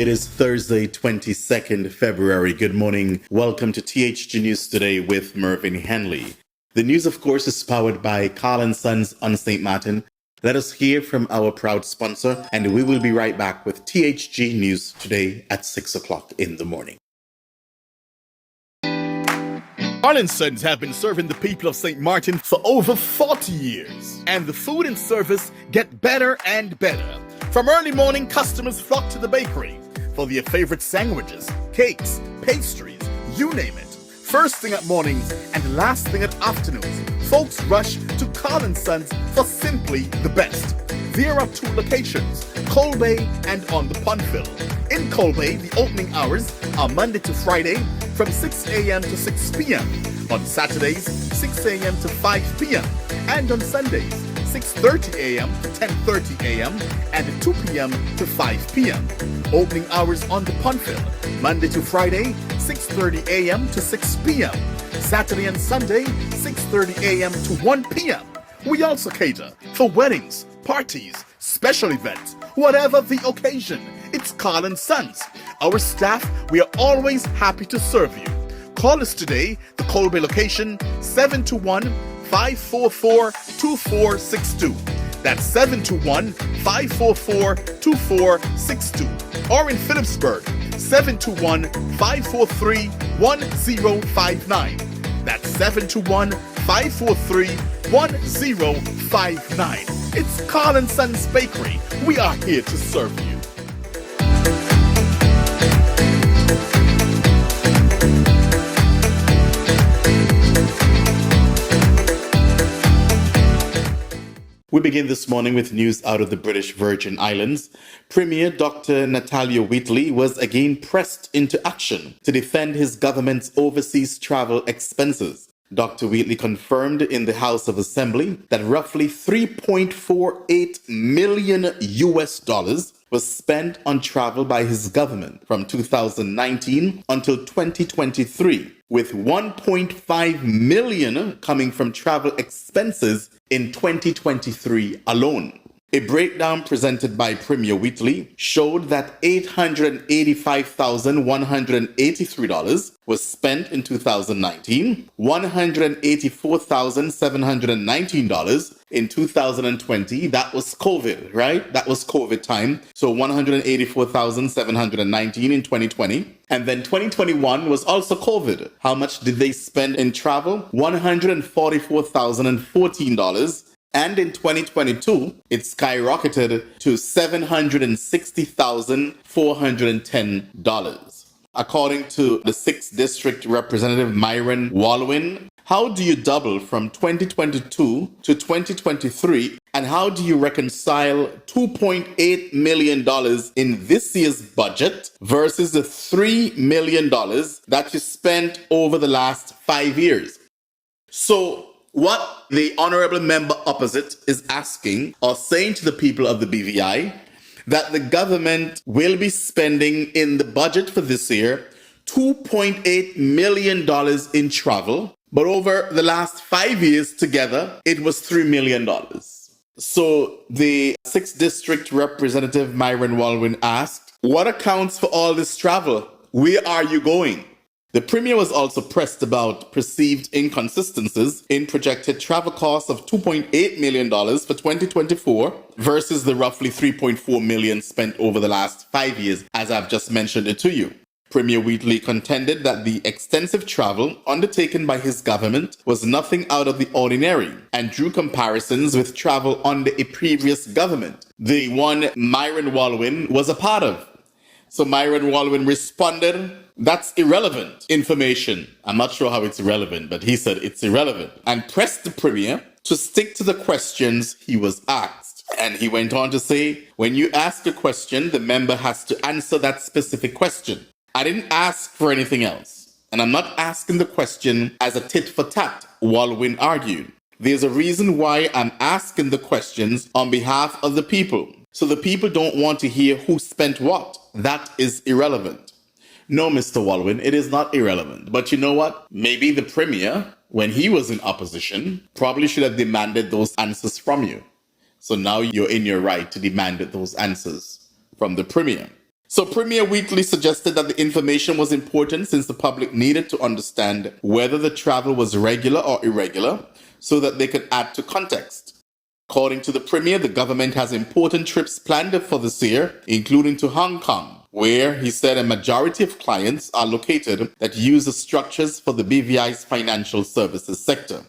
It is Thursday, 22nd February. Good morning. Welcome to THG News Today with Mervyn Henley. The news, of course, is powered by Carl & Sons on St. Martin. Let us hear from our proud sponsor, and we will be right back with THG News Today at 6 o'clock in the morning. Carl & Sons have been serving the people of St. Martin for over 40 years, and the food and service get better and better. From early morning, customers flock to the bakery for their favorite sandwiches, cakes, pastries, you name it. First thing at mornings and last thing at afternoons, folks rush to Carl & Sons for simply the best. There are two locations, Coal Bay and on the Pondville. In Coal Bay, the opening hours are Monday to Friday from 6 a.m. to 6 p.m. On Saturdays, 6 a.m. to 5 p.m. And on Sundays, 6:30 a.m. to 10:30 a.m. and 2 p.m. to 5 p.m. Opening hours on the Pondville, Monday to Friday, 6:30 a.m. to 6 p.m. Saturday and Sunday, 6:30 a.m. to 1 p.m. We also cater for weddings, parties, special events, whatever the occasion. It's Carl & Sons. Our staff, we are always happy to serve you. Call us today, the Coal Bay location, 721-544-2462. That's 721-544-2462. Or in Phillipsburg, 721-543-1059. That's 721-543-1059. It's Carl & Sons Bakery. We are here to serve you. We begin this morning with news out of the British Virgin Islands. Premier Dr. Natalia Wheatley was again pressed into action to defend his government's overseas travel expenses. Dr. Wheatley confirmed in the House of Assembly that roughly $3.48 million was spent on travel by his government from 2019 until 2023, with $1.5 million coming from travel expenses in 2023 alone. A breakdown presented by Premier Wheatley showed that $885,183 was spent in 2019, $184,719 in 2020. That was COVID, right? That was COVID time. So $184,719 in 2020. And then 2021 was also COVID. How much did they spend in travel? $144,014. And in 2022, it skyrocketed to $760,410. According to the 6th District Representative Myron Walwyn, how do you double from 2022 to 2023, and how do you reconcile $2.8 million in this year's budget versus the $3 million that you spent over the last 5 years? So, what the honorable member opposite is asking or saying to the people of the BVI, that the government will be spending in the budget for this year $2.8 million in travel, but over the last 5 years together, it was $3 million. So the 6th District Representative Myron Walwyn asked, what accounts for all this travel? Where are you going? The Premier was also pressed about perceived inconsistencies in projected travel costs of $2.8 million for 2024 versus the roughly $3.4 million spent over the last 5 years, as I've just mentioned it to you. Premier Wheatley contended that the extensive travel undertaken by his government was nothing out of the ordinary and drew comparisons with travel under a previous government, the one Myron Walwyn was a part of. So Myron Walwyn responded, that's irrelevant information. I'm not sure how it's irrelevant, but he said it's irrelevant, and pressed the Premier to stick to the questions he was asked. And he went on to say, when you ask a question, the member has to answer that specific question. I didn't ask for anything else, and I'm not asking the question as a tit for tat, Walwyn argued. There's a reason why I'm asking the questions on behalf of the people. So the people don't want to hear who spent what. That is irrelevant. No, Mr. Walwyn, it is not irrelevant. But you know what? Maybe the Premier, when he was in opposition, probably should have demanded those answers from you. So now you're in your right to demand those answers from the Premier. So Premier Wheatley suggested that the information was important since the public needed to understand whether the travel was regular or irregular so that they could add to context. According to the Premier, the government has important trips planned for this year, including to Hong Kong, where he said a majority of clients are located that use the structures for the BVI's financial services sector.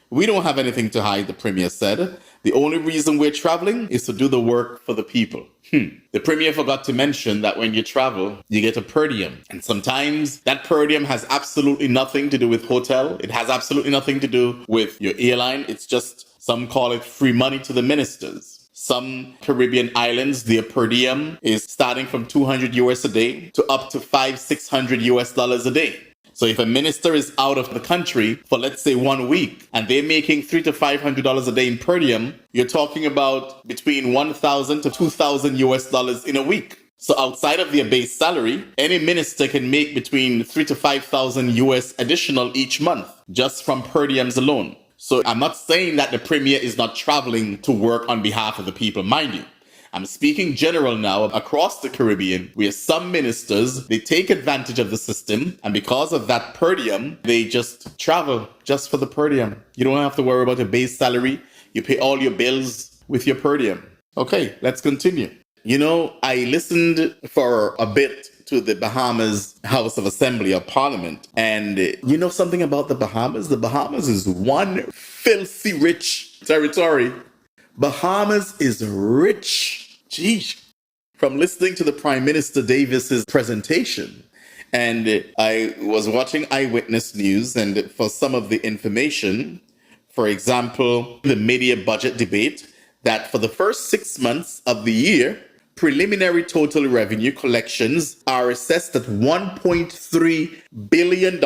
We don't have anything to hide, the Premier said. The only reason we're traveling is to do the work for the people. The Premier forgot to mention that when you travel, you get a per diem. And sometimes that per diem has absolutely nothing to do with hotel. It has absolutely nothing to do with your airline. It's just, some call it free money to the ministers. Some Caribbean islands, their per diem is starting from 200 US a day to up to $500-600 US a day. So if a minister is out of the country for, let's say, 1 week, and they're making $300 to $500 a day in per diem, you're talking about between $1,000 to $2,000 US in a week. So outside of their base salary, any minister can make between $3,000 to $5,000 US additional each month, just from per diems alone. So I'm not saying that the Premier is not traveling to work on behalf of the people, mind you. I'm speaking general now across the Caribbean, where some ministers, they take advantage of the system, and because of that per diem, they just travel just for the per diem. You don't have to worry about a base salary. You pay all your bills with your per diem. Okay, let's continue. You know, I listened for a bit to the Bahamas House of Assembly or Parliament, and you know something about the Bahamas? The Bahamas is one filthy rich territory. Bahamas is rich. Geez. From listening to the Prime Minister Davis's presentation, and I was watching Eyewitness News, and for some of the information, for example, the mid-year budget debate, that for the first 6 months of the year, preliminary total revenue collections are assessed at $1.3 billion,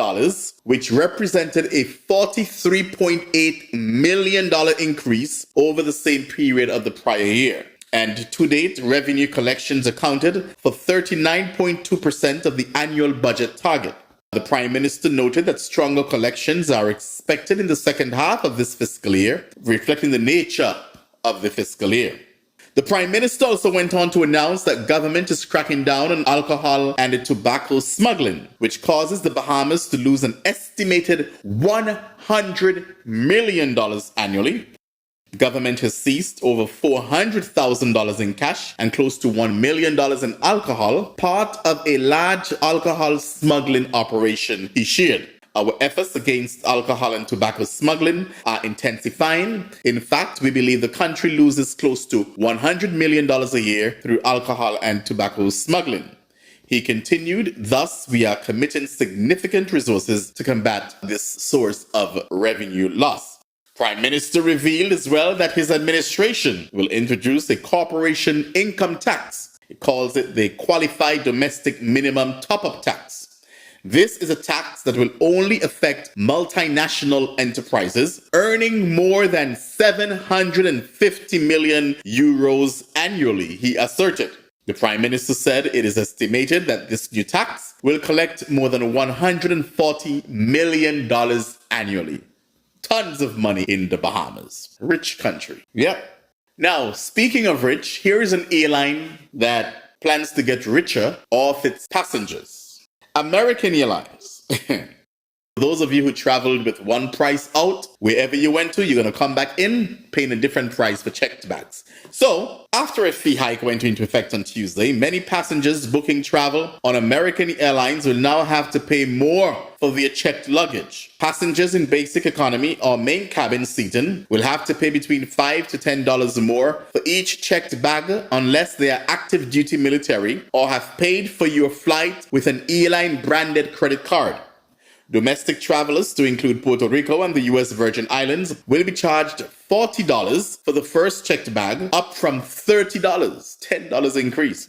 which represented a $43.8 million increase over the same period of the prior year. And to date, revenue collections accounted for 39.2% of the annual budget target. The Prime Minister noted that stronger collections are expected in the second half of this fiscal year, reflecting the nature of the fiscal year. The Prime Minister also went on to announce that government is cracking down on alcohol and tobacco smuggling, which causes the Bahamas to lose an estimated $100 million annually. The government has seized over $400,000 in cash and close to $1 million in alcohol, part of a large alcohol smuggling operation, he shared. Our efforts against alcohol and tobacco smuggling are intensifying. In fact, we believe the country loses close to $100 million a year through alcohol and tobacco smuggling. He continued, thus, we are committing significant resources to combat this source of revenue loss. Prime Minister revealed as well that his administration will introduce a corporation income tax. He calls it the Qualified Domestic Minimum Top-Up Tax. This is a tax that will only affect multinational enterprises earning more than 750 million euros annually, he asserted. The Prime Minister said it is estimated that this new tax will collect more than $140 million annually. Tons of money in the Bahamas. Rich country. Yep. Now, speaking of rich, here is an airline that plans to get richer off its passengers. American Airlines. Those of you who traveled with one price out, wherever you went to, you're going to come back in paying a different price for checked bags. So, after a fee hike went into effect on Tuesday, many passengers booking travel on American Airlines will now have to pay more for their checked luggage. Passengers in basic economy or main cabin seating will have to pay between $5 to $10 more for each checked bag unless they are active duty military or have paid for your flight with an airline branded credit card. Domestic travelers, to include Puerto Rico and the U.S. Virgin Islands, will be charged $40 for the first checked bag, up from $30, $10 increase.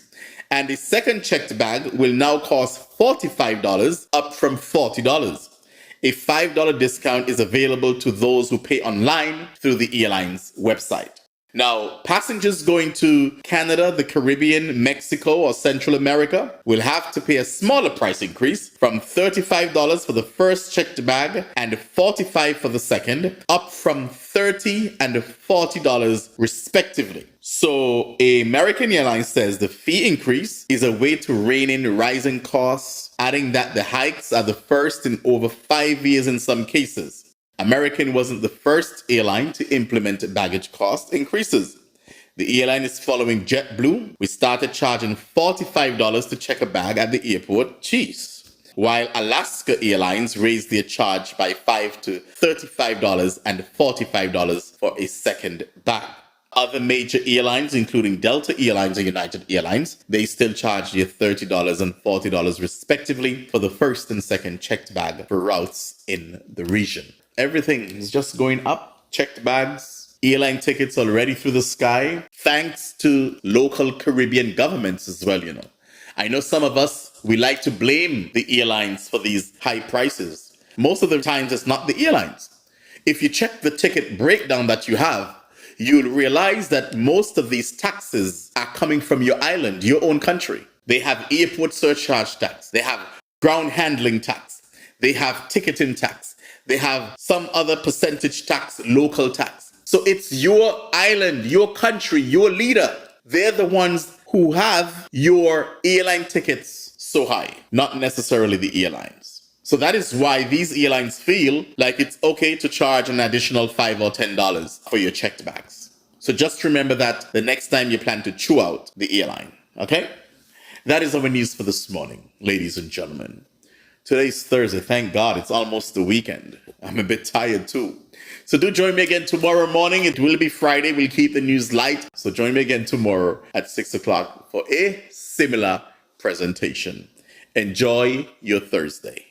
And the second checked bag will now cost $45, up from $40. A $5 discount is available to those who pay online through the airline's website. Now, passengers going to Canada, the Caribbean, Mexico, or Central America will have to pay a smaller price increase from $35 for the first checked bag and $45 for the second, up from $30 and $40 respectively. So, American Airlines says the fee increase is a way to rein in rising costs, adding that the hikes are the first in over 5 years in some cases. American wasn't the first airline to implement baggage cost increases. The airline is following JetBlue. We started charging $45 to check a bag at the airport. Jeez. While Alaska Airlines raised their charge by $5 to $35 and $45 for a second bag. Other major airlines, including Delta Airlines and United Airlines, they still charge you $30 and $40 respectively for the first and second checked bag for routes in the region. Everything is just going up. Checked bags, airline tickets already through the sky, thanks to local Caribbean governments as well, I know some of us, we like to blame the airlines for these high prices. Most of the times it's not the airlines. If you check the ticket breakdown that you have, you'll realize that most of these taxes are coming from your island, your own country. They have airport surcharge tax. They have ground handling tax. They have ticketing tax. They have some other percentage tax, local tax. So it's your island, your country, your leader. They're the ones who have your airline tickets so high, not necessarily the airlines. So that is why these airlines feel like it's okay to charge an additional $5 or $10 for your checked bags. So just remember that the next time you plan to chew out the airline, okay? That is our news for this morning, ladies and gentlemen. Today's Thursday. Thank God it's almost the weekend. I'm a bit tired too. So do join me again tomorrow morning. It will be Friday. We'll keep the news light. So join me again tomorrow at 6 o'clock for a similar presentation. Enjoy your Thursday.